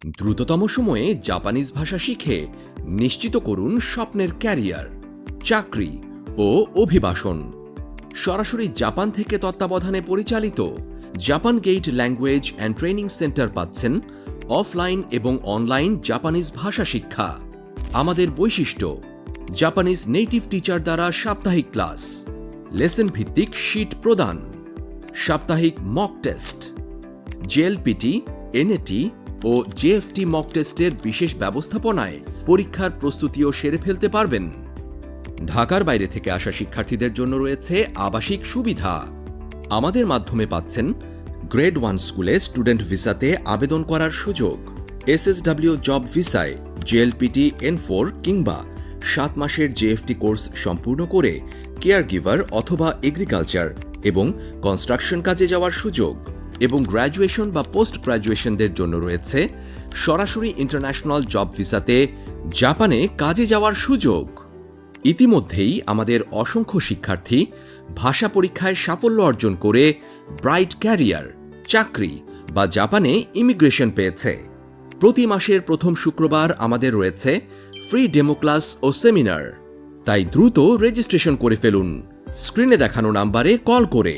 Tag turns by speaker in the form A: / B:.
A: দ্রুততম সময়ে জাপানিজ ভাষা শিখে নিশ্চিত করুন স্বপ্নের ক্যারিয়ার, চাকরি ও অভিবাসন। সরাসরি জাপান থেকে তত্ত্বাবধানে পরিচালিত Japan gate language and training centre পাচ্ছেন অফলাইন এবং অনলাইন জাপানিজ ভাষা শিক্ষা। আমাদের বৈশিষ্ট্য: জাপানিজ নেটিভ টিচার দ্বারা সাপ্তাহিক ক্লাস, লেসন ভিত্তিক শীট প্রদান, সাপ্তাহিক মক টেস্ট, জেএলপিটি, এনএটি ও জেএফটি মক টেস্টের বিশেষ ব্যবস্থাপনায় পরীক্ষার প্রস্তুতিও সেরে ফেলতে পারবেন। ঢাকার বাইরে থেকে আসা শিক্ষার্থীদের জন্য রয়েছে আবাসিক সুবিধা। আমাদের মাধ্যমে পাচ্ছেন গ্রেড 1 স্কুলে স্টুডেন্ট ভিসাতে আবেদন করার সুযোগ, এসএসডব্লিউ জব ভিসায় জেএলপিটি N4 কিংবা 7 মাসের জেএফটি কোর্স সম্পূর্ণ করে কেয়ার গিভার অথবা এগ্রিকালচার এবং কনস্ট্রাকশন কাজে যাওয়ার সুযোগ, এবং গ্র্যাজুয়েশন বা পোস্ট গ্র্যাজুয়েশনদের জন্য রয়েছে সরাসরি ইন্টারন্যাশনাল জব ভিসাতে জাপানে কাজে যাওয়ার সুযোগ। ইতিমধ্যেই আমাদের অসংখ্য শিক্ষার্থী ভাষা পরীক্ষায় সাফল্য অর্জন করে ব্রাইট ক্যারিয়ার, চাকরি বা জাপানে ইমিগ্রেশন পেয়েছে। প্রতি মাসের প্রথম শুক্রবার আমাদের রয়েছে ফ্রি ডেমো ক্লাস ও সেমিনার। তাই দ্রুত রেজিস্ট্রেশন করে ফেলুন স্ক্রিনে দেখানো নাম্বারে কল করে।